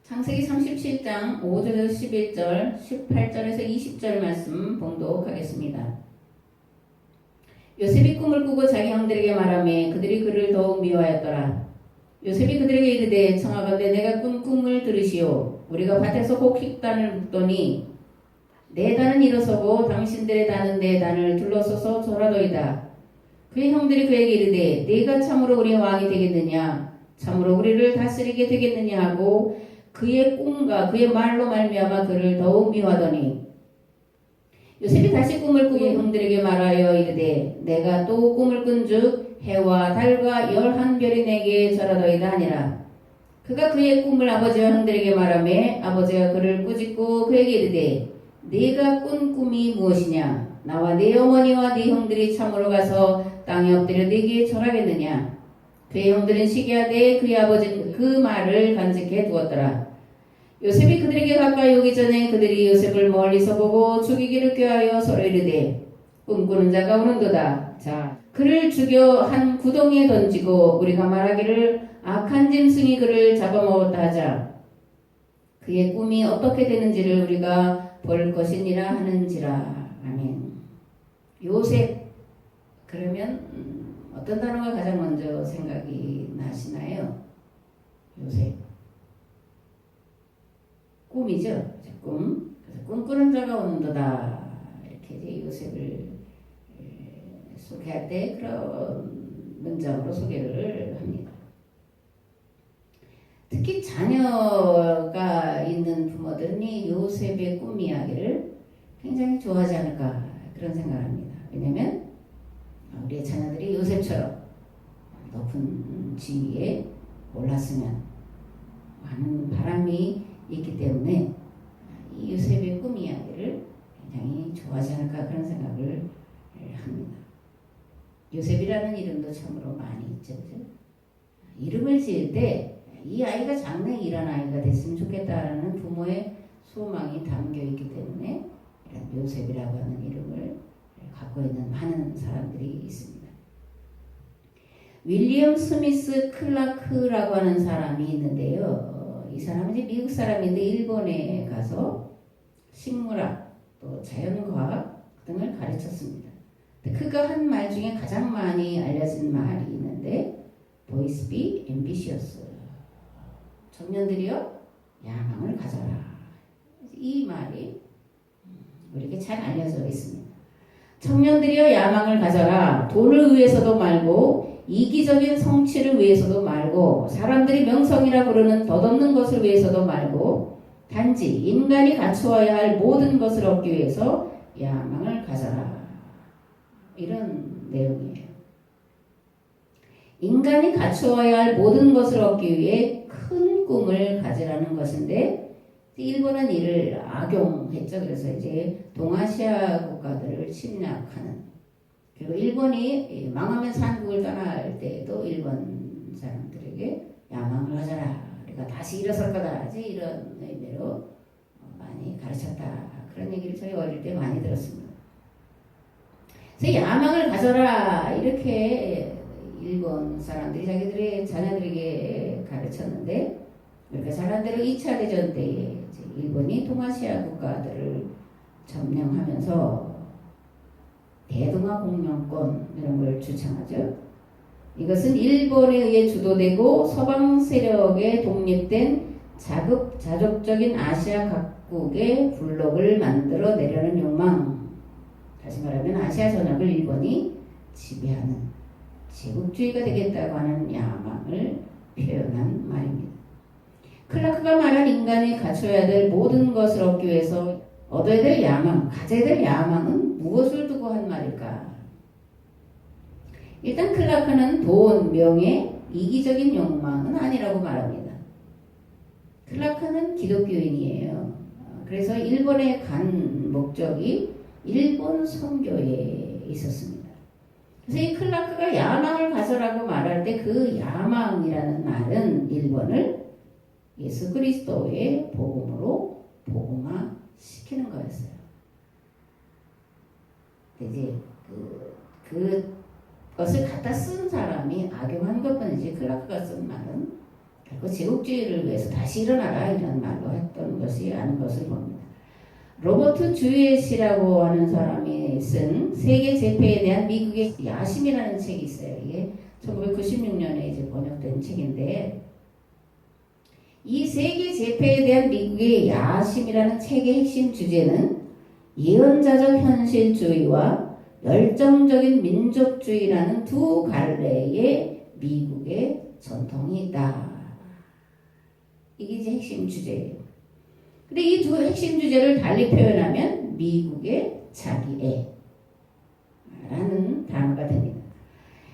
창세기 37장 5절에서 11절, 18절에서 20절 말씀 봉독하겠습니다. 요셉이 꿈을 꾸고 자기 형들에게 말하며 그들이 그를 더욱 미워하였더라. 요셉이 그들에게 이르되 청하건대 내가 꾼 꿈을 들으시오. 우리가 밭에서 곡 식단을 묻더니 내 단은 일어서고 당신들의 단은 내 단을 둘러서서 졸아도이다. 그의 형들이 그에게 이르되 네가 참으로 우리의 왕이 되겠느냐, 참으로 우리를 다스리게 되겠느냐 하고 그의 꿈과 그의 말로 말미암아 그를 더욱 미워하더니 요셉이 다시 꿈을 꾸고 형들에게 말하여 이르되 내가 또 꿈을 꾼즉 해와 달과 11별이 내게 절하더이다 하니라. 그가 그의 꿈을 아버지와 형들에게 말하매 아버지가 그를 꾸짖고 그에게 이르되 네가 꾼 꿈이 무엇이냐? 나와 네 어머니와 네 형들이 참으로 가서 땅에 엎드려 네게 절하겠느냐? 그의 형들은 시기하되 그의 아버지는 그 말을 간직해 두었더라. 요셉이 그들에게 가까이 오기 전에 그들이 요셉을 멀리서 보고 죽이기를 꾀하여 서로 이르되 꿈꾸는 자가 오는도다. 자, 그를 죽여 한 구덩이에 던지고 우리가 말하기를 악한 짐승이 그를 잡아먹었다 하자. 그의 꿈이 어떻게 되는지를 우리가 볼 것이니라 하는지라. 아멘. 요셉, 그러면 어떤 단어가 가장 먼저 생각이 나시나요? 요셉. 꿈이죠. 꿈. 그래서 꿈꾸는 자가 오는도다. 이렇게 이제 요셉을 소개할 때 그런 문장으로 소개를 합니다. 특히 자녀가 있는 부모들은 이 요셉의 꿈 이야기를 굉장히 좋아하지 않을까 그런 생각을 합니다. 왜냐하면 우리의 자녀들이 요셉처럼 높은 지위에 올랐으면 하는 바람이 있기 때문에 이 요셉의 꿈 이야기를 굉장히 좋아하지 않을까 그런 생각을 합니다. 요셉이라는 이름도 참으로 많이 있죠. 그죠? 이름을 지을 때 이 아이가 장래 이런 아이가 됐으면 좋겠다라는 부모의 소망이 담겨 있기 때문에 이런 요셉이라고 하는 이름을 갖고 있는 많은 사람들이 있습니다. 윌리엄 스미스 클라크라고 하는 사람이 있는데요. 이 사람은 이제 미국 사람인데 일본에 가서 식물학 또 자연과학 등을 가르쳤습니다. 그가 한 말 중에 가장 많이 알려진 말이 있는데 Boys be ambitious. 청년들이여 야망을 가져라. 이 말이 우리에게 잘 알려져 있습니다. 청년들이여 야망을 가져라. 돈을 위해서도 말고 이기적인 성취를 위해서도 말고 사람들이 명성이라 부르는 덧없는 것을 위해서도 말고 단지 인간이 갖추어야 할 모든 것을 얻기 위해서 야망을 가져라. 이런 내용이에요. 인간이 갖추어야 할 모든 것을 얻기 위해 큰 꿈을 가지라는 것인데 일본은 이를 악용했죠. 그래서 이제 동아시아 국가들을 침략하는, 그리고 일본이 망하면서 한국을 떠날 때에도 일본 사람들에게 야망을 가져라. 우리가 다시 일어설 거다. 이제 이런 의미로 많이 가르쳤다. 그런 얘기를 저희 어릴 때 많이 들었습니다. 그래서 야망을 가져라. 이렇게 일본 사람들이 자기들의 자녀들에게 가르쳤는데 우리가 잘한 대로 2차 대전 때에 일본이 동아시아 국가들을 점령하면서 대동아 공영권 이런 걸 주창하죠. 이것은 일본에 의해 주도되고 서방 세력에 독립된 자급자족적인 아시아 각국의 블록을 만들어 내려는 욕망, 다시 말하면 아시아 전역을 일본이 지배하는 제국주의가 되겠다고 하는 야망을 표현한 말입니다. 클라크가 말한 인간이 갖춰야 될 모든 것을 얻기 위해서 얻어야 될 야망, 가져야 될 야망은 무엇을 두고 한 말일까? 일단 클라크는 돈, 명예, 이기적인 욕망은 아니라고 말합니다. 클라크는 기독교인이에요. 그래서 일본에 간 목적이 일본 선교에 있었습니다. 그래서 이 클라크가 야망을 가져라고 말할 때 그 야망이라는 말은 일본을 예수 그리스도의 복음으로 복음화시키는 거였어요. 이제 그것을 갖다 쓴 사람이 악용한 것뿐이지 클라크가 쓴 말은 결국 제국주의를 위해서 다시 일어나라 이런 말로 했던 것이 아닌 것을 봅니다. 로버트 주엣이라고 하는 사람이 쓴 세계 재패에 대한 미국의 야심이라는 책이 있어요. 이게 1996년에 이제 번역된 책인데, 이 세계 재패에 대한 미국의 야심이라는 책의 핵심 주제는 예언자적 현실주의와 열정적인 민족주의라는 두 갈래의 미국의 전통이 있다. 이게 이제 핵심 주제예요. 근데 이 두 핵심 주제를 달리 표현하면 미국의 자기애라는 단어가 됩니다.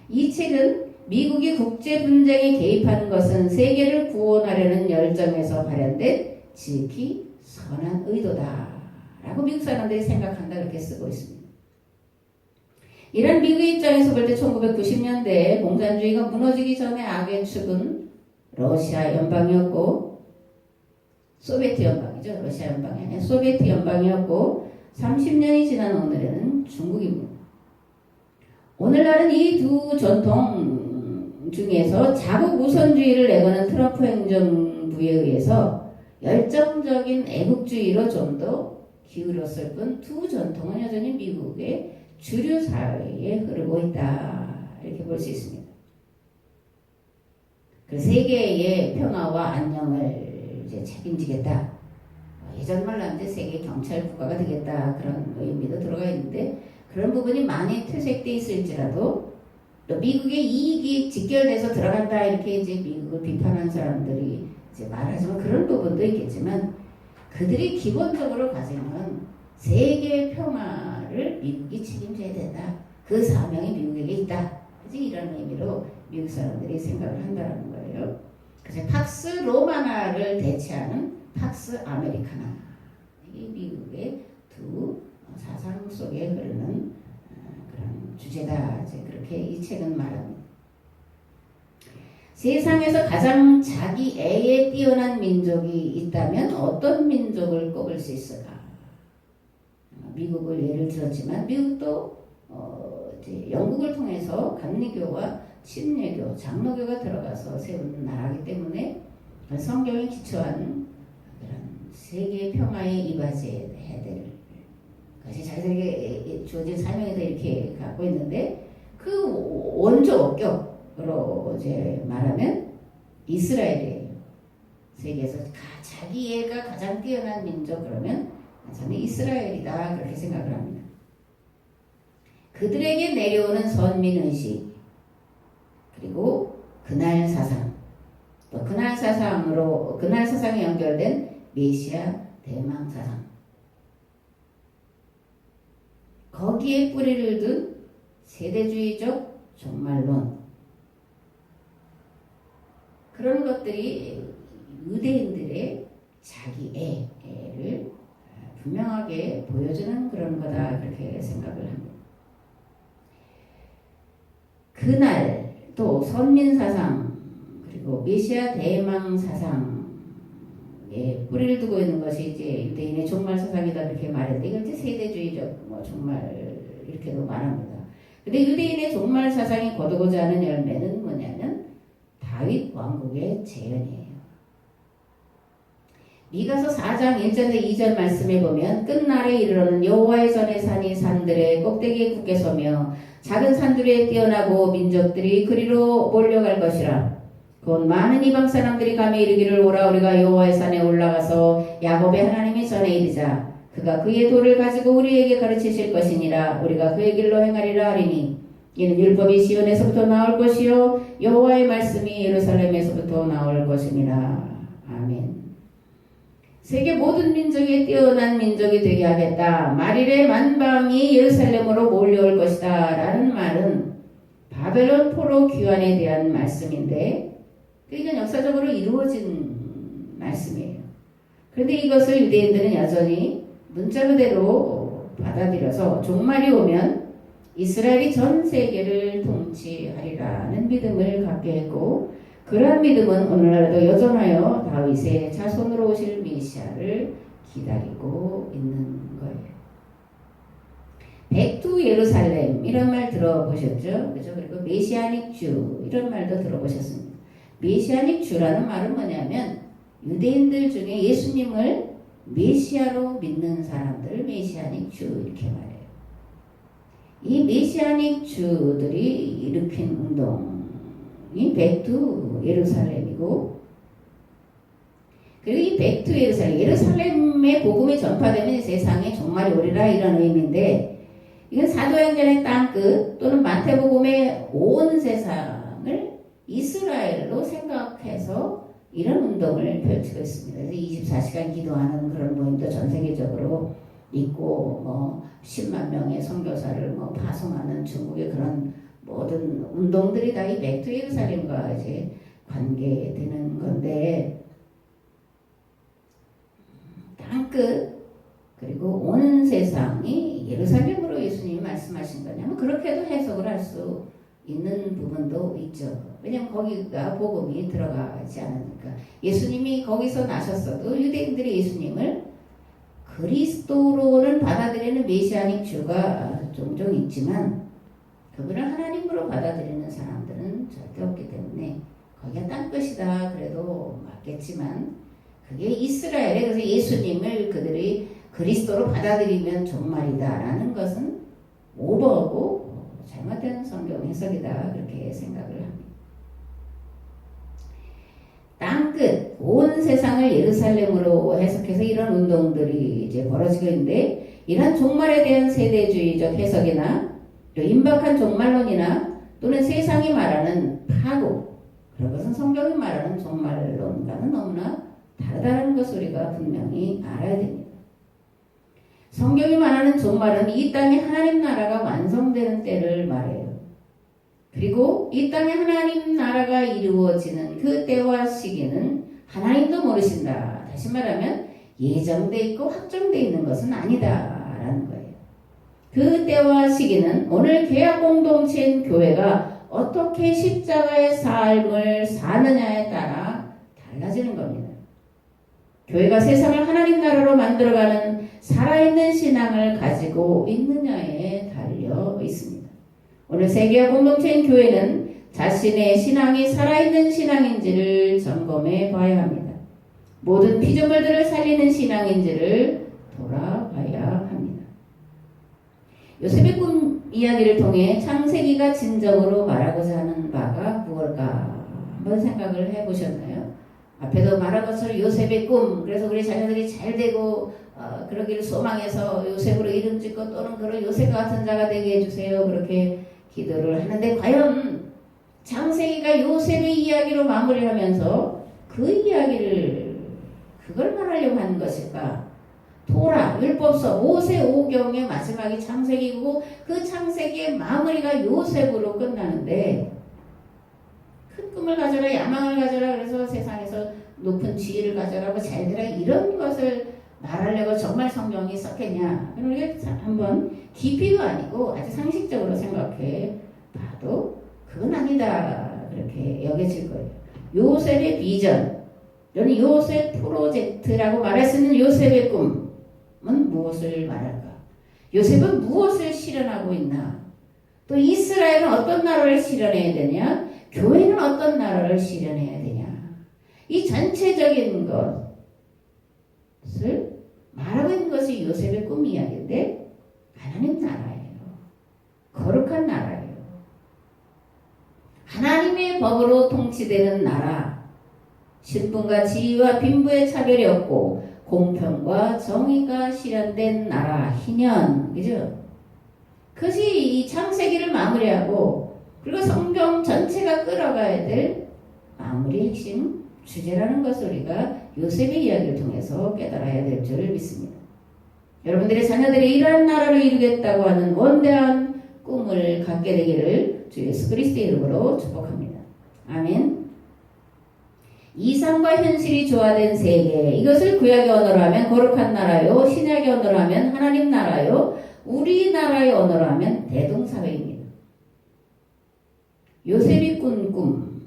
이 책은 미국이 국제 분쟁에 개입하는 것은 세계를 구원하려는 열정에서 발현된 지극히 선한 의도다라고 미국 사람들이 생각한다, 그렇게 쓰고 있습니다. 이런 미국의 입장에서 볼 때 1990년대에 공산주의가 무너지기 전에 악의 축은 러시아 연방이었고, 소비에트 연방이죠. 러시아 연방이 아니라 소비에트 연방이었고, 30년이 지난 오늘에는 중국입니다. 오늘날은 이 두 전통 중에서 자국 우선주의를 내거는 트럼프 행정부에 의해서 열정적인 애국주의로 좀 더 기울었을 뿐 두 전통은 여전히 미국의 주류 사회에 흐르고 있다, 이렇게 볼 수 있습니다. 그 세계의 평화와 안녕을 이제 책임지겠다. 예전 말로 하면 세계 경찰 국가가 되겠다, 그런 의미도 들어가 있는데, 그런 부분이 많이 퇴색돼 있을지라도 또 미국의 이익이 직결돼서 들어간다, 이렇게 이제 미국을 비판하는 사람들이 이제 말하지만 그런 부분도 있겠지만, 그들이 기본적으로 가지는 세계 평화를 미국이 책임져야 된다. 그 사명이 미국에게 있다. 이런 의미로 미국 사람들이 생각을 한다는 거예요. 그래서 팍스 로마나를 대체하는 팍스 아메리카나. 이게 미국의 두 사상 속에 흐르는 그런 주제다. 이제 그렇게 이 책은 말합니다. 세상에서 가장 자기애에 뛰어난 민족이 있다면 어떤 민족을 꼽을 수 있을까? 미국을 예를 들었지만, 미국도 이제 영국을 통해서 감리교와 침례교, 장로교가 들어가서 세운 나라이기 때문에 성경에 기초한 그런 세계 평화에 이바지해야 될 것이 자기들에게 주어진 사명에서 이렇게 갖고 있는데, 그 원조격으로 이제 말하면 이스라엘이에요. 세계에서 자기애가 가장 뛰어난 민족, 그러면 저는 이스라엘이다, 그렇게 생각을 합니다. 그들에게 내려오는 선민의식, 그리고 그날 사상, 또 그날 사상에 연결된 메시아 대망 사상, 거기에 뿌리를 둔 세대주의적 종말론, 그런 것들이 유대인들의 자기애를 분명하게 보여주는 그런 거다, 그렇게 생각을 합니다. 그날 또 선민사상, 그리고 메시아 대망 사상에 뿌리를 두고 있는 것이 이제 유대인의 종말사상이다, 그렇게 말했는데, 이걸 이제 세대주의적 종말 이렇게도 말합니다. 근데 유대인의 종말사상이 거두고자 하는 열매는 뭐냐면 다윗 왕국의 재현이에요. 미가서 4장 1절에서 2절 말씀에 보면, 끝날에 이르러는 여호와의 전의 산이 산들의 꼭대기에 굳게 서며 작은 산들에 뛰어나고 민족들이 그리로 몰려갈 것이라. 곧 많은 이방 사람들이 감히 이르기를, 오라 우리가 여호와의 산에 올라가서 야곱의 하나님의 전에 이르자. 그가 그의 도를 가지고 우리에게 가르치실 것이니라. 우리가 그의 길로 행하리라 하리니, 이는 율법이 시온에서부터 나올 것이요 여호와의 말씀이 예루살렘에서부터 나올 것이니라. 아멘. 세계 모든 민족에 뛰어난 민족이 되게 하겠다. 만일의 만방이 예루살렘으로 몰려올 것이다, 라는 말은 바벨론 포로 귀환에 대한 말씀인데, 이건 역사적으로 이루어진 말씀이에요. 그런데 이것을 유대인들은 여전히 문자 그대로 받아들여서 종말이 오면 이스라엘이 전 세계를 통치하리라는 믿음을 갖게 했고, 그러한 믿음은 오늘날도 여전하여 다윗의 자손으로 오실 메시아를 기다리고 있는 거예요. 백두 예루살렘, 이런 말 들어보셨죠? 그죠? 그리고 메시아닉 주, 이런 말도 들어보셨습니다. 메시아닉 주라는 말은 뭐냐면 유대인들 중에 예수님을 메시아로 믿는 사람들을 메시아닉 주 이렇게 말해요. 이 메시아닉 주들이 일으킨 운동이 백투 예루살렘이고, 그리고 이 백투 예루살렘의 복음이 전파되면 세상에 종말이 오리라 이런 의미인데, 이건 사도행전의 땅끝 또는 마태복음의 온 세상을 이스라엘로 생각해서 이런 운동을 펼치고 있습니다. 그래서 24시간 기도하는 그런 모임도 전 세계적으로 있고, 10만 명의 선교사를 파송하는 중국의 그런 모든 운동들이 다 이 백투 예루살렘과 이제 관계되는 건데, 땅끝 그리고 온 세상이 예루살렘으로 예수님이 말씀하신 거냐면 그렇게도 해석을 할 수 있는 부분도 있죠. 왜냐하면 거기가 복음이 들어가지 않으니까. 예수님이 거기서 나셨어도 유대인들이 예수님을 그리스도로는 받아들이는 메시아닉 주가 종종 있지만 그분을 하나님으로 받아들이는 사람들은 절대 없기 때문에 거기가 땅끝이다 그래도 맞겠지만, 그게 이스라엘에, 그래서 예수님을 그들이 그리스도로 받아들이면 종말이다라는 것은 오버하고 잘못된 성경 해석이다 그렇게 생각을 합니다. 땅끝 온 세상을 예루살렘으로 해석해서 이런 운동들이 이제 벌어지고 있는데, 이런 종말에 대한 세대주의적 해석이나 또 임박한 종말론이나 또는 세상이 말하는 파국, 그런 것은 성경이 말하는 종말론과는 너무나 다르다는 것을 우리가 분명히 알아야 됩니다. 성경이 말하는 종말은 이 땅에 하나님 나라가 완성되는 때를 말해요. 그리고 이 땅에 하나님 나라가 이루어지는 그 때와 시기는 하나님도 모르신다. 다시 말하면 예정돼 있고 확정돼 있는 것은 아니다라는 거예요. 그 때와 시기는 오늘 개혁 공동체인 교회가 어떻게 십자가의 삶을 사느냐에 따라 달라지는 겁니다. 교회가 세상을 하나님 나라로 만들어가는 살아있는 신앙을 가지고 있느냐에 달려 있습니다. 오늘 세계화 공동체인 교회는 자신의 신앙이 살아있는 신앙인지를 점검해 봐야 합니다. 모든 피조물들을 살리는 신앙인지를 돌아봐야 합니다. 요셉의 꿈 이야기를 통해 창세기가 진정으로 말하고자 하는 바가 무엇일까 한번 생각을 해보셨나요? 앞에도 말한 것처럼 요셉의 꿈, 그래서 우리 자녀들이 잘 되고 그러기를 소망해서 요셉으로 이름 짓고 또는 그런 요셉 같은 자가 되게 해주세요 그렇게 기도를 하는데, 과연 창세기가 요셉의 이야기로 마무리하면서 그 이야기를 그걸 말하려고 하는 것일까? 토라, 율법서, 모세오경의 마지막이 창세기고 그 창세기의 마무리가 요셉으로 끝나는데, 큰 꿈을 가져라, 야망을 가져라, 그래서 세상에서 높은 지위를 가져라, 뭐 잘되라, 이런 것을 말하려고 정말 성경이 썼겠냐? 그럼 우리가 한번 깊이도 아니고 아주 상식적으로 생각해 봐도 그건 아니다 그렇게 여겨질 거예요. 요셉의 비전, 또는 요셉 프로젝트라고 말할 수 있는 요셉의 꿈은 무엇을 말할까? 요셉은 무엇을 실현하고 있나? 또 이스라엘은 어떤 나라를 실현해야 되냐? 교회는 어떤 나라를 실현해야 되냐? 이 전체적인 것을 말하고 있는 것이 요셉의 꿈 이야기인데, 하나님 나라예요. 거룩한 나라예요. 하나님의 법으로 통치되는 나라, 신분과 지위와 빈부의 차별이 없고 공평과 정의가 실현된 나라, 희년, 그죠? 그것이 이 창세기를 마무리하고 그리고 성경 전체가 끌어가야 될 마무리 핵심 주제라는 것을 우리가 요셉의 이야기를 통해서 깨달아야 될 줄 믿습니다. 여러분들의 자녀들이 이러한 나라를 이루겠다고 하는 원대한 꿈을 갖게 되기를 주 예수 그리스도의 이름으로 축복합니다. 아멘. 이상과 현실이 조화된 세계, 이것을 구약의 언어로 하면 거룩한 나라요, 신약의 언어로 하면 하나님 나라요, 우리나라의 언어로 하면 대동사회입니다. 요셉이 꾼 꿈,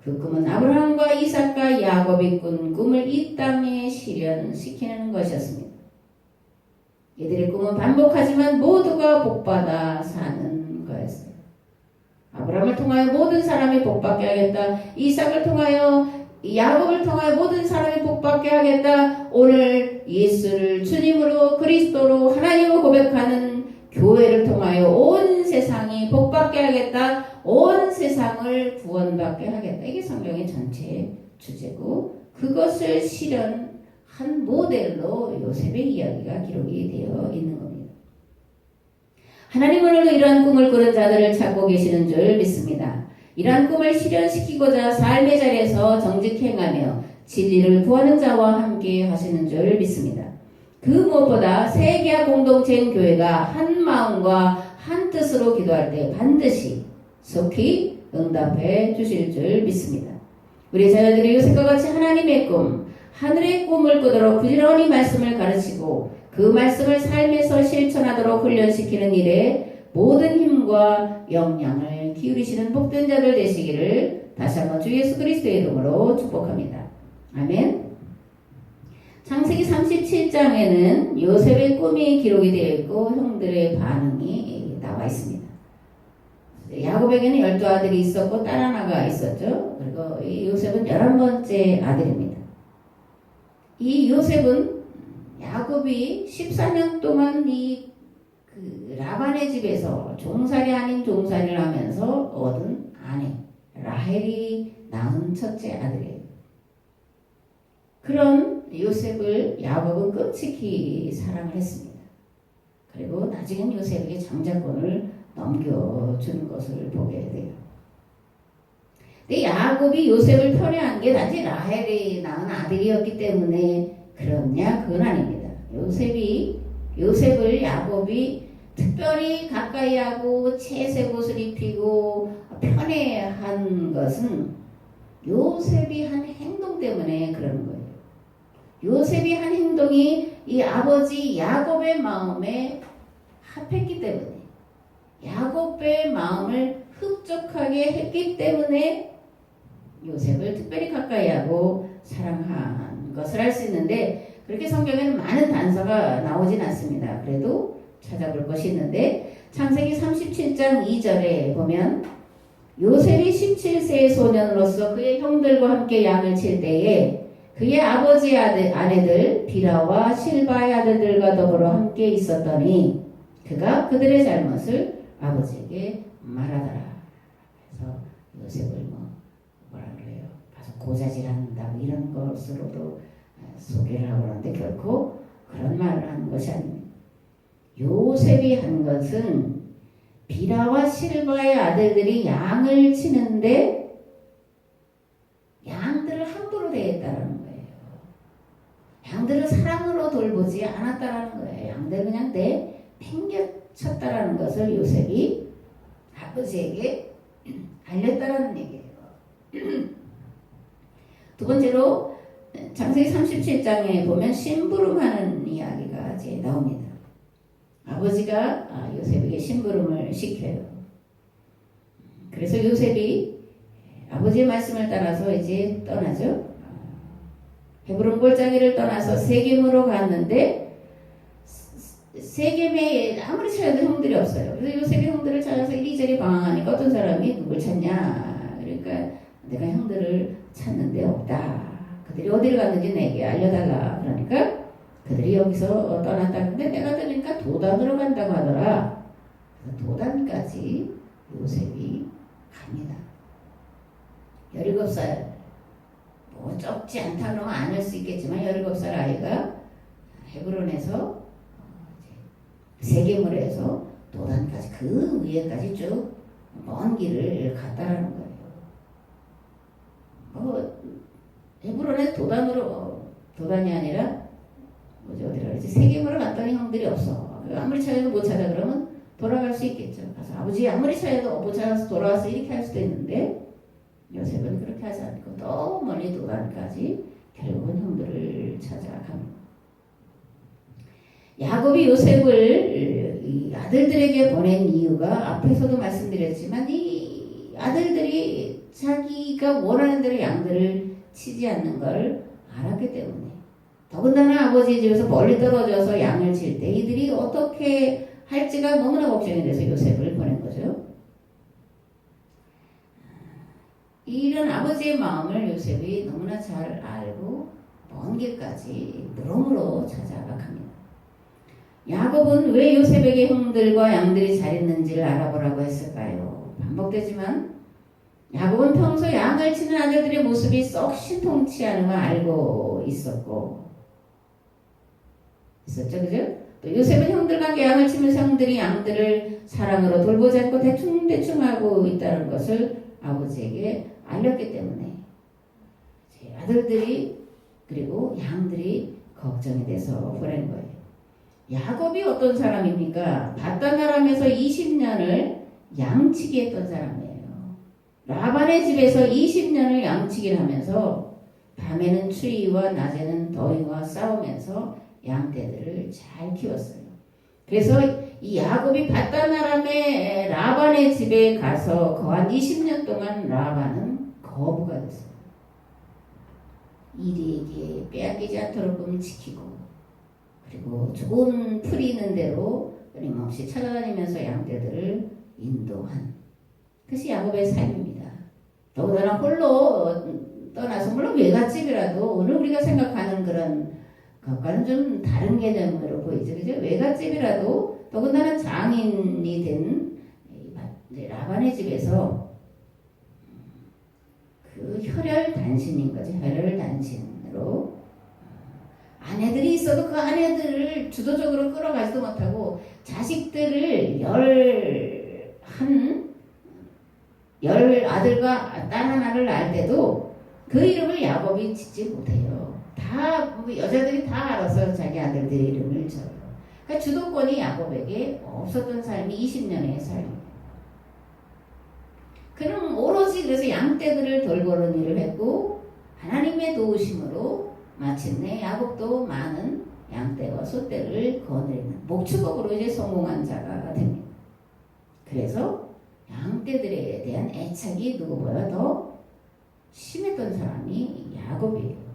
그 꿈은 아브라함과 이삭과 야곱이 꾼 꿈을 이 땅에 실현시키는 것이었습니다. 이들의 꿈은 반복하지만 모두가 복받아 사는 거였어요. 아브라함을 통하여 모든 사람이 복받게 하겠다. 이삭을 통하여 야곱을 통하여 모든 사람이 복받게 하겠다. 오늘 예수를 주님으로 그리스도로 하나님을 고백하는 교회를 통하여 온 세상이 복받게 하겠다. 온 세상을 구원받게 하겠다. 이게 성경의 전체 주제고 그것을 실현한 모델로 요셉의 이야기가 기록이 되어 있는 겁니다. 하나님은 오늘도 이러한 꿈을 꾸는 자들을 찾고 계시는 줄 믿습니다. 이러한 꿈을 실현시키고자 삶의 자리에서 정직행하며 진리를 구하는 자와 함께 하시는 줄 믿습니다. 그 무엇보다 세계화 공동체인 교회가 한 마음과 한 뜻으로 기도할 때 반드시 속히 응답해 주실 줄 믿습니다. 우리 자녀들이 요셉과 같이 하나님의 꿈, 하늘의 꿈을 꾸도록 부지런히 말씀을 가르치고 그 말씀을 삶에서 실천하도록 훈련시키는 일에 모든 힘과 역량을 기울이시는 복된 자들 되시기를 다시 한번 주 예수 그리스도의 이름으로 축복합니다. 아멘. 창세기 37장에는 요셉의 꿈이 기록이 되어 있고 형들의 반응이 나와 있습니다. 야곱에게는 12아들이 있었고 딸 하나가 있었죠. 그리고 이 요셉은 11번째 아들입니다. 이 요셉은 야곱이 14년 동안 그 라반의 집에서 종살이 아닌 종살이를 하면서 얻은 아내 라헬이 낳은 첫째 아들이에요. 그런 요셉을 야곱은 끔찍히 사랑을 했습니다. 그리고 나중엔 요셉에게 장자권을 넘겨준 것을 보게 돼요. 근데 야곱이 요셉을 편애한 게 단지 라헬이 낳은 아들이었기 때문에 그렇냐? 그건 아닙니다. 요셉을 야곱이 특별히 가까이 하고 채색 옷을 입히고 편애한 것은 요셉이 한 행동 때문에 그러는 거예요. 요셉이 한 행동이 이 아버지 야곱의 마음에 합했기 때문에 야곱의 마음을 흡족하게 했기 때문에 요셉을 특별히 가까이 하고 사랑한 것을 알 수 있는데 그렇게 성경에는 많은 단서가 나오진 않습니다. 그래도 찾아볼 것이 있는데 창세기 37장 2절에 보면 요셉이 17세의 소년으로서 그의 형들과 함께 양을 칠 때에 그의 아버지 아내들 비라와 실바의 아들들과 더불어 함께 있었더니 그가 그들의 잘못을 아버지에게 말하더라. 그래서 요셉을 뭐라 그래요? 아주 고자질한다 이런 것으로도 소개를 하고 그러는데 결코 그런 말을 하는 것이 아닙니다. 요셉이 한 것은 비라와 실바의 아들들이 양을 치는데 양들을 함부로 대했다는 거예요. 양들을 사랑으로 돌보지 않았다라는 거예요. 양들 그냥 팽개쳤다라는 것을 요셉이 아버지에게 알렸다라는 얘기예요. 두 번째로 창세기 37장에 보면 심부름하는 이야기가 이제 나옵니다. 아버지가 요셉에게 심부름을 시켜요. 그래서 요셉이 아버지의 말씀을 따라서 이제 떠나죠. 헤브론 골짜기를 떠나서 세겜으로 갔는데 세겜에 아무리 찾아도 형들이 없어요. 그래서 요셉이 형들을 찾아서 이리저리 방황하니까 어떤 사람이 누굴 찾냐. 그러니까 내가 형들을 찾는데 없다. 그들이 어디를 갔는지 내게 알려달라. 그러니까 그들이 여기서 떠났다. 근데 내가 들으니까 도단으로 간다고 하더라. 도단까지 요셉이 갑니다. 17살. 뭐 적지 않다 그러면 안 할 수 있겠지만 17살 아이가 헤브론에서 세겜을 해서 도단까지 그 위에까지 쭉 먼 길을 갔다라는 거예요. 헤브론에서 도단이 아니라 어디라 그러지? 세겜으로 갔더니 형들이 없어. 아무리 찾아도 못 찾아 그러면 돌아갈 수 있겠죠. 그래서 아버지 아무리 찾아도 못 찾아서 돌아와서 이렇게 할 수도 있는데 요셉은 그렇게 하지 않고 너무 멀리 도단까지 결국은 형들을 찾아갑니다. 야곱이 요셉을 이 아들들에게 보낸 이유가 앞에서도 말씀드렸지만 이 아들들이 자기가 원하는 대로 양들을 치지 않는 걸 알았기 때문에 더군다나 아버지 집에서 멀리 떨어져서 양을 칠 때 이들이 어떻게 할지가 너무나 걱정이 돼서 요셉을 보낸 거죠. 이런 아버지의 마음을 요셉이 너무나 잘 알고 먼 길까지 물어물어 찾아갑니다. 야곱은 왜 요셉에게 형들과 양들이 잘했는지를 알아보라고 했을까요? 반복되지만 야곱은 평소 양을 치는 아들들의 모습이 썩 신통치 않음을 알고 있었죠, 그죠? 또 요셉은 형들과 함께 양을 치면서 형들이 양들을 사랑으로 돌보지 않고 대충대충 하고 있다는 것을 아버지에게 알렸기 때문에 제 아들들이 그리고 양들이 걱정이 돼서 보낸 거예요. 야곱이 어떤 사람입니까? 바다나람에서 20년을 양치기 했던 사람이에요. 라반의 집에서 20년을 양치기를 하면서 밤에는 추위와 낮에는 더위와 싸우면서 양떼들을 잘 키웠어요. 그래서 이 야곱이 바다나람의 라반의 집에 가서 거한 20년 동안 라반은 거부가 됐어요. 이리에게 빼앗기지 않도록 지키고, 그리고 좋은 풀이 있는 대로 끊임없이 찾아다니면서 양떼들을 인도한 그것이 야곱의 삶입니다. 더군다나 홀로 떠나서 물론 외갓집이라도 오늘 우리가 생각하는 그런 것과는 좀 다른 개념으로 보이죠. 그죠? 외갓집이라도 더군다나 장인이 된 라반의 집에서 그 혈혈단신인 거죠. 혈혈단신으로 아내들이 있어도 그 아내들을 주도적으로 끌어가지도 못하고 자식들을 열 아들과 딸 하나를 낳을 때도 그 이름을 야곱이 짓지 못해요. 다 여자들이 다 알아서 자기 아들들 이름을 줘요. 그러니까 주도권이 야곱에게 없었던 삶이 20년의 삶이에요. 그는 오로지 그래서 양떼들을 돌보는 일을 했고 하나님의 도우심으로 마침내 야곱도 많은 양떼와 소떼를 거느리는 목축업으로 이제 성공한 자가 됩니다. 그래서 양떼들에 대한 애착이 누구보다 더 심했던 사람이 야곱이에요.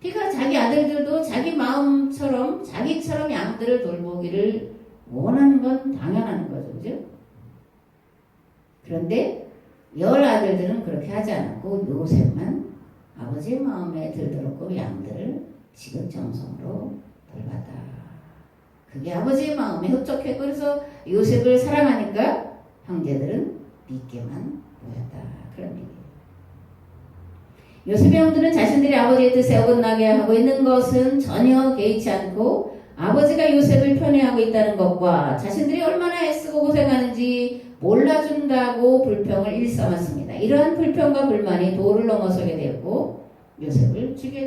그러니까 자기 아들들도 자기 마음처럼 자기처럼 양들을 돌보기를 원하는 건 당연한 거죠. 그죠? 그런데 열 아들들은 그렇게 하지 않았고 요셉만 아버지의 마음에 들들었고 양들을 지극정성으로 돌봤다. 그게 아버지의 마음에 흡족했고 그래서 요셉을 사랑하니까 형제들은 믿게만 보였다. 그런 얘기예요. 요셉의 형들은 자신들이 아버지의 뜻에 어긋나게 하고 있는 것은 전혀 개의치 않고 아버지가 요셉을 편애하고 있다는 것과 자신들이 얼마나 애쓰고 고생하는지 몰라준다고 불평을 일삼았습니다. 이러한 불평과 불만이 도를 넘어서게 되었고 요셉을 죽여야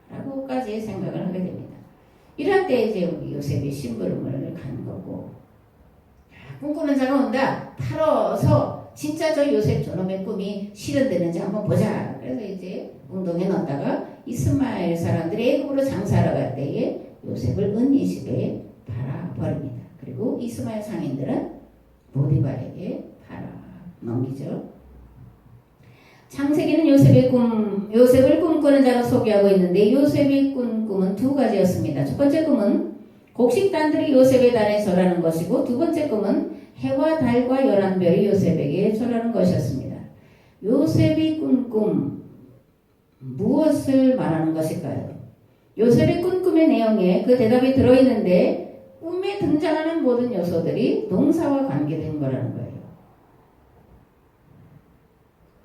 되겠다라고까지 생각을 하게 됩니다. 이럴 때 이제 우리 요셉이 심부름을 간 거고 꿈꾸는 자가 온다. 팔어서 진짜 저 요셉 저놈의 꿈이 실현되는지 한번 보자. 그래서 이제 운동에 넣었다가 이스마엘 사람들이 애굽으로 장사하러 갈 때에 요셉을 은 20에 팔아버립니다. 그리고 이스마엘 상인들은 보디발에게 팔아 넘기죠. 창세기는 요셉을 꿈꾸는 자로 소개하고 있는데 요셉이 꾼 꿈은 두 가지였습니다. 첫 번째 꿈은 곡식단들이 요셉의 단에 절하는 것이고 두 번째 꿈은 해와 달과 11별이 요셉에게 절하는 것이었습니다. 요셉이 꾼 꿈 무엇을 말하는 것일까요? 요셉이 꾼 꿈의 내용에 그 대답이 들어있는데 꿈에 등장하는 모든 요소들이 농사와 관계된 거라는 거예요.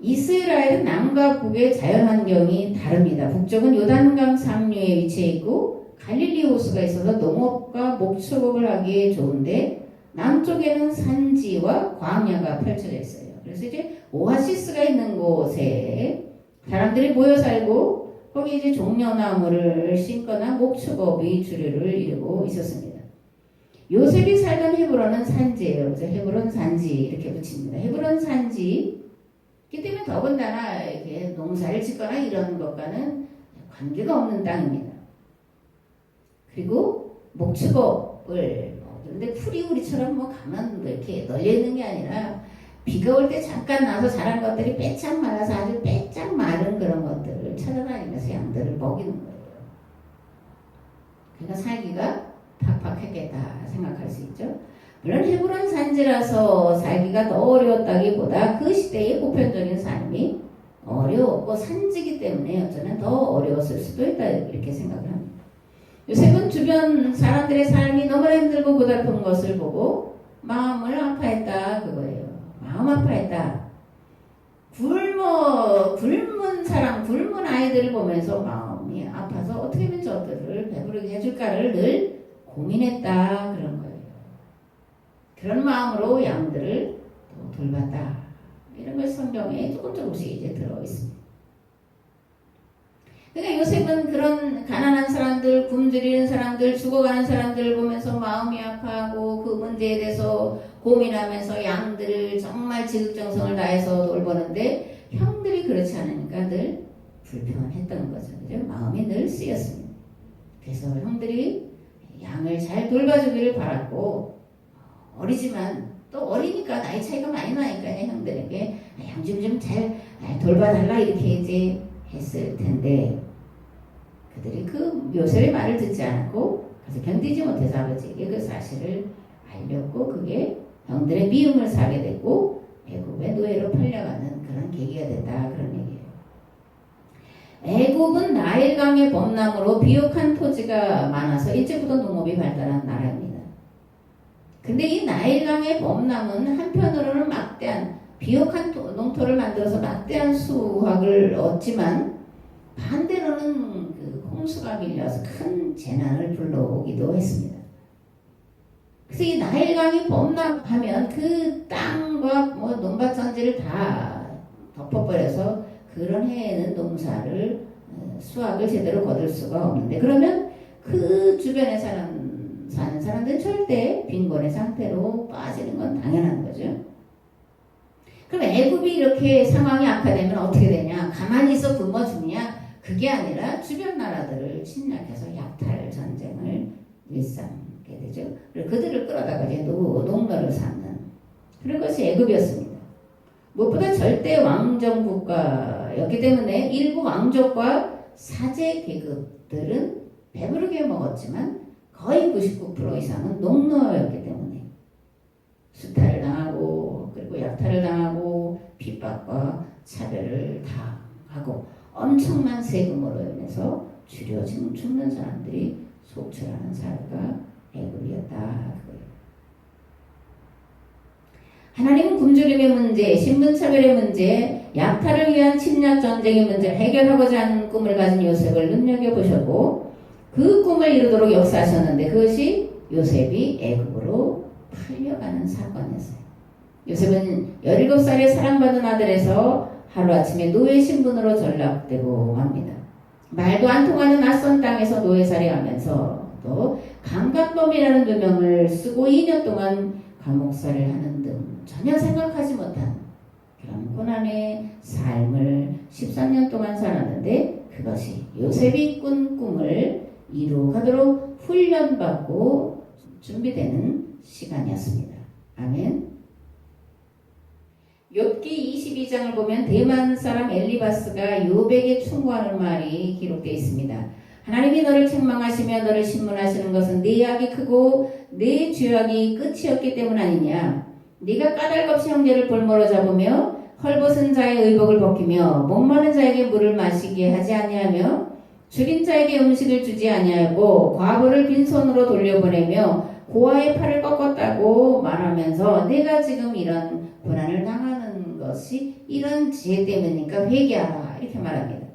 이스라엘은 남과 북의 자연환경이 다릅니다. 북쪽은 요단강 상류에 위치해 있고 갈릴리 호수가 있어서 농업과 목축업을 하기에 좋은데 남쪽에는 산지와 광야가 펼쳐져 있어요. 그래서 이제 오아시스가 있는 곳에 사람들이 모여 살고 거기 이제 종려나무를 심거나 목축업이 주류를 이루고 있었습니다. 요셉이 살던 헤브론은 산지예요. 그래서 헤브론 산지 이렇게 붙입니다. 헤브론 산지 그 때문에 더군다나 이렇게 농사를 짓거나 이런 것과는 관계가 없는 땅입니다. 그리고 목축업을 근데 풀이 우리처럼 뭐 가만 이렇게 널려 있는 게 아니라 비가 올 때 잠깐 나서 자란 것들이 빼짝 말라서 아주 빼짝 마른 그런 것들을 찾아다니면서 양들을 먹이는 거예요. 그러니까 살기가 팍팍했겠다 생각할 수 있죠. 물론 헤브론 산지라서 살기가 더 어려웠다기보다 그 시대의 보편적인 삶이 어려웠고 산지기 때문에 어쩌면 더 어려웠을 수도 있다 이렇게 생각을 합니다. 요셉은 주변 사람들의 삶이 너무나 힘들고 고달픈 것을 보고 마음을 아파했다 그거예요. 마음 아파했다. 굶은 사람, 굶은 아이들을 보면서 마음이 아파서 어떻게 하면 저들을 배부르게 해줄까를 늘 고민했다 그런 거예요. 그런 마음으로 양들을 돌봤다. 이런 것이 성경에 조금씩 이제 들어 있습니다. 그러니까 요셉은 그런 가난한 사람들, 굶주리는 사람들, 죽어가는 사람들을 보면서 마음이 아파하고 그 문제에 대해서 고민하면서 양들을 정말 지극정성을 다해서 돌보는데 형들이 그렇지 않으니까 늘 불편했던 거죠. 그죠? 마음이 늘 쓰였습니다. 그래서 형들이 양을 잘 돌봐주기를 바랐고 어리지만 또 어리니까 나이 차이가 많이 나니까 형들에게 양 좀 잘 돌봐달라 이렇게 이제 했을 텐데 그들이 그 요셉의 말을 듣지 않고 그래서 견디지 못해서 아버지에게 그 사실을 알렸고 그게 형들의 미움을 사게 됐고 애굽의 노예로 팔려가는 그런 계기가 됐다 그런 얘기예요. 애굽은 나일강의 범람으로 비옥한 토지가 많아서 일제부터 농업이 발달한 나라입니다. 근데 이 나일강의 범람은 한편으로는 막대한 비옥한 농토를 만들어서 막대한 수확을 얻지만 반대로는 그 홍수가 밀려서 큰 재난을 불러오기도 했습니다. 그래서 이 나일강이 범람하면 그 땅과 논밭 전지를 다 덮어버려서 그런 해에는 농사를 수확을 제대로 거둘 수가 없는데 그러면 그 주변에 사는 사람들은 절대 빈곤의 상태로 빠지는 건 당연한 거죠. 그럼 애굽이 이렇게 상황이 악화되면 어떻게 되냐? 가만히 있어 굶어 죽냐? 그게 아니라 주변 나라들을 침략해서 약탈 전쟁을 일삼게 되죠. 그리고 그들을 끌어다가 이제 농노를 삼는 그런 것이 애굽이었습니다. 무엇보다 절대 왕정 국가였기 때문에 일부 왕족과 사제 계급들은 배부르게 먹었지만 거의 99% 이상은 농노였기 때문에 수탈을 당하고 그리고 약탈을 당하고 핍박과 차별을 당하고 엄청난 세금으로 인해서 줄여지는 죽는 사람들이 속출하는 사회가 애굽이었다 그거예요. 하나님은 굶주림의 문제, 신분차별의 문제, 약탈을 위한 침략 전쟁의 문제를 해결하고자 하는 꿈을 가진 요셉을 눈여겨보셨고 그 꿈을 이루도록 역사하셨는데 그것이 요셉이 애굽으로 풀려가는 사건이었어요. 요셉은 17살에 사랑받은 아들에서 하루아침에 노예 신분으로 전락되고 맙니다. 말도 안 통하는 낯선 땅에서 노예살이 하면서 또 강간범이라는 누명을 쓰고 2년 동안 감옥살이를 하는 등 전혀 생각하지 못한 그런 고난의 삶을 13년 동안 살았는데 그것이 요셉이 꾼 꿈을 이루어가도록 훈련받고 준비되는 시간이었습니다. 아멘. 욥기 22장을 보면 대만 사람 엘리바스가 욥에게 충고하는 말이 기록되어 있습니다. 하나님이 너를 책망하시며 너를 신문하시는 것은 네 악이 크고 네 죄악이 끝이 없기 때문 아니냐. 네가 까닭없이 형제를 볼모로 잡으며 헐벗은 자의 의복을 벗기며 목마른 자에게 물을 마시게 하지 아니하며 죽인 자에게 음식을 주지 아니하고 과부를 빈손으로 돌려보내며 고아의 팔을 꺾었다고 말하면서 내가 지금 이런 고난을 당하는 것이 이런 죄 때문이니까 회개하라 이렇게 말합니다.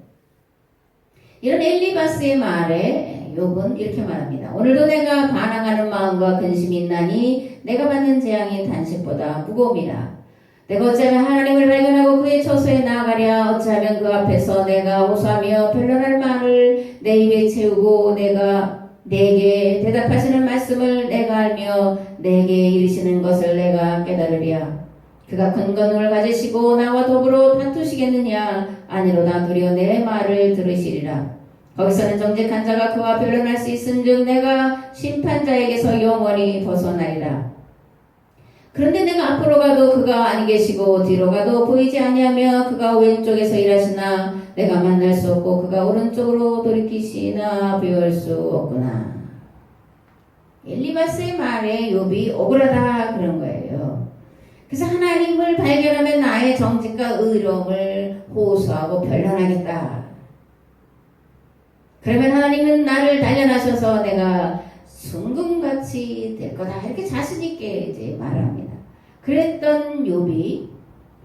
이런 엘리바스의 말에 욥은 이렇게 말합니다. 오늘도 내가 반항하는 마음과 근심이 있나니 내가 받는 재앙이 단식보다 무거움이라. 내가 어찌하면 하나님을 발견하고 그의 처소에 나아가랴. 어찌하면 그 앞에서 내가 호소하며 변론할 말을 내 입에 채우고 내가 내게 대답하시는 말씀을 내가 알며 내게 이르시는 것을 내가 깨달으랴. 그가 큰 권능을 가지시고 나와 더불어 다투시겠느냐. 아니로다 두려워 내 말을 들으시리라. 거기서는 정직한 자가 그와 변론할 수 있은즉 내가 심판자에게서 영원히 벗어나리라. 그런데 내가 앞으로 가도 그가 아니 계시고 뒤로 가도 보이지 아니하며 그가 왼쪽에서 일하시나 내가 만날 수 없고 그가 오른쪽으로 돌이키시나 배울 수 없구나. 엘리바스의 말에 욥이 억울하다 그런 거예요. 그래서 하나님을 발견하면 나의 정직과 의로움을 호소하고 변론하겠다. 그러면 하나님은 나를 단련하셔서 내가 순금같이 될 거다. 이렇게 자신있게 이제 말합니다. 그랬던 욥이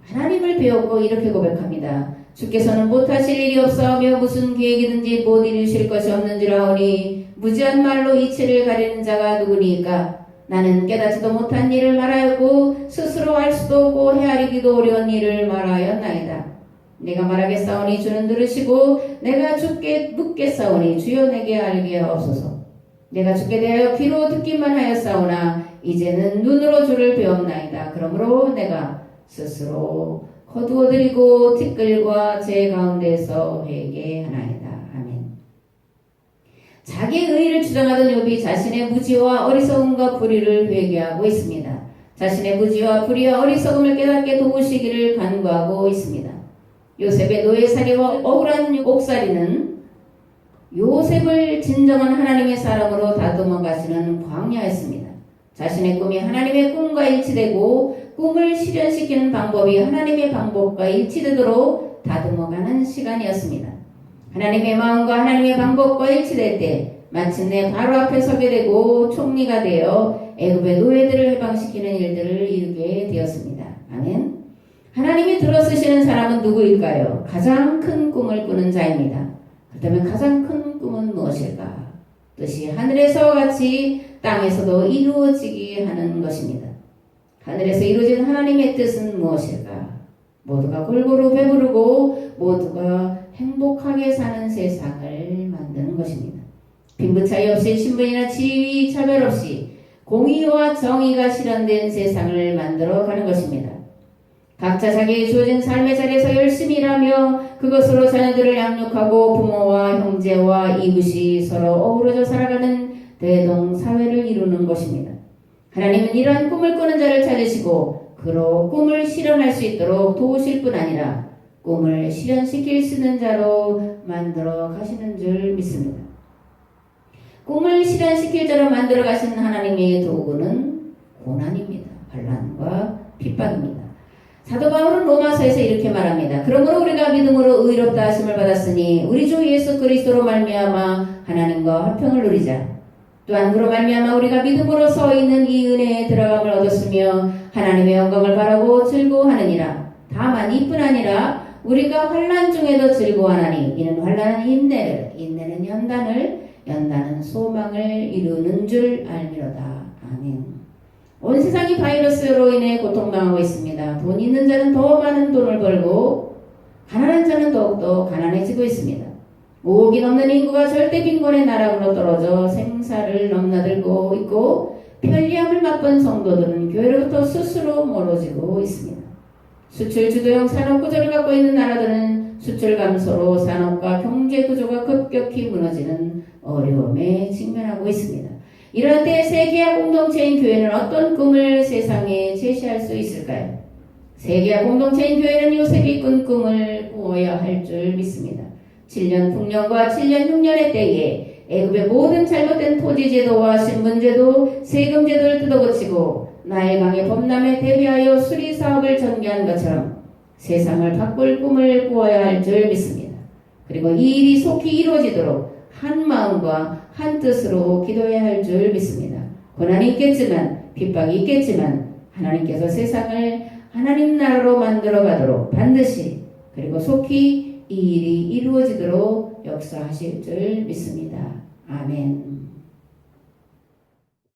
하나님을 배웠고 이렇게 고백합니다. 주께서는 못하실 일이 없사오며 무슨 계획이든지 못 이루실 것이 없는지라오니 무지한 말로 이치를 가리는 자가 누구니까? 나는 깨닫지도 못한 일을 말하였고 스스로 알 수도 없고 헤아리기도 어려운 일을 말하였나이다. 내가 말하겠사오니 주는 들으시고 내가 주께 묻겠사오니 주여 내게 알게 하옵소서. 내가 주께 대하여 귀로 듣기만 하였사오나 이제는 눈으로 주를 배웠나이다. 그러므로 내가 스스로 거두어드리고 티끌과 제 가운데서 회개하나이다. 아멘. 자기의 의의를 주장하던 욥이 자신의 무지와 어리석음과 불의를 회개하고 있습니다. 자신의 무지와 불의와 어리석음을 깨닫게 도우시기를 간구하고 있습니다. 요셉의 노예살이와 억울한 옥살이는 요셉을 진정한 하나님의 사람으로 다듬어 가시는 광야였습니다. 자신의 꿈이 하나님의 꿈과 일치되고 꿈을 실현시키는 방법이 하나님의 방법과 일치되도록 다듬어가는 시간이었습니다. 하나님의 마음과 하나님의 방법과 일치될 때 마침내 바로 앞에 서게 되고 총리가 되어 애굽의 노예들을 해방시키는 일들을 이루게 되었습니다. 아멘. 하나님이 들어쓰시는 사람은 누구일까요? 가장 큰 꿈을 꾸는 자입니다. 그렇다면 가장 큰 꿈은 무엇일까? 뜻이 하늘에서와 같이 땅에서도 이루어지게 하는 것입니다. 하늘에서 이루어진 하나님의 뜻은 무엇일까? 모두가 골고루 배부르고 모두가 행복하게 사는 세상을 만드는 것입니다. 빈부 차이 없이 신분이나 지위 차별 없이 공의와 정의가 실현된 세상을 만들어 가는 것입니다. 각자 자기에게 주어진 삶의 자리에서 열심히 일하며 그것으로 자녀들을 양육하고 부모와 형제와 이웃이 서로 어우러져 살아가는 대동사회를 이루는 것입니다. 하나님은 이러한 꿈을 꾸는 자를 찾으시고 그로 꿈을 실현할 수 있도록 도우실 뿐 아니라 꿈을 실현시킬 수 있는 자로 만들어 가시는 줄 믿습니다. 꿈을 실현시킬 자로 만들어 가시는 하나님의 도구는 고난입니다. 환난과 핍박입니다. 사도 바울은 로마서에서 이렇게 말합니다. 그러므로 우리가 믿음으로 의롭다 하심을 받았으니 우리 주 예수 그리스도로 말미암아 하나님과 화평을 누리자. 또한 그로 말미암아 우리가 믿음으로 서 있는 이 은혜에 들어감을 얻었으며 하나님의 영광을 바라고 즐거워하느니라. 다만 이뿐 아니라 우리가 환난 중에도 즐거워하나니 이는 환난은 인내를, 인내는 연단을, 연단은 소망을 이루는 줄 알미로다. 아멘. 온 세상이 바이러스로 인해 고통당하고 있습니다. 돈 있는 자는 더 많은 돈을 벌고 가난한 자는 더욱더 가난해지고 있습니다. 5억이 넘는 인구가 절대 빈곤의 나락으로 떨어져 생사를 넘나들고 있고 편리함을 맛본 성도들은 교회로부터 스스로 멀어지고 있습니다. 수출 주도형 산업 구조를 갖고 있는 나라들은 수출 감소로 산업과 경제 구조가 급격히 무너지는 어려움에 직면하고 있습니다. 이럴 때 세계화 공동체인 교회는 어떤 꿈을 세상에 제시할 수 있을까요? 세계화 공동체인 교회는 요셉이 꾼 꿈을 꾸어야 할 줄 믿습니다. 7년 풍년과 7년 흉년의 때에 애굽의 모든 잘못된 토지제도와 신분제도, 세금제도를 뜯어고치고 나일강의 범람에 대비하여 수리사업을 전개한 것처럼 세상을 바꿀 꿈을 꾸어야 할 줄 믿습니다. 그리고 이 일이 속히 이루어지도록 한 마음과 한 뜻으로 기도해야 할 줄 믿습니다. 고난이 있겠지만 핍박이 있겠지만 하나님께서 세상을 하나님 나라로 만들어 가도록 반드시 그리고 속히 이 일이 이루어지도록 역사하실 줄 믿습니다. 아멘.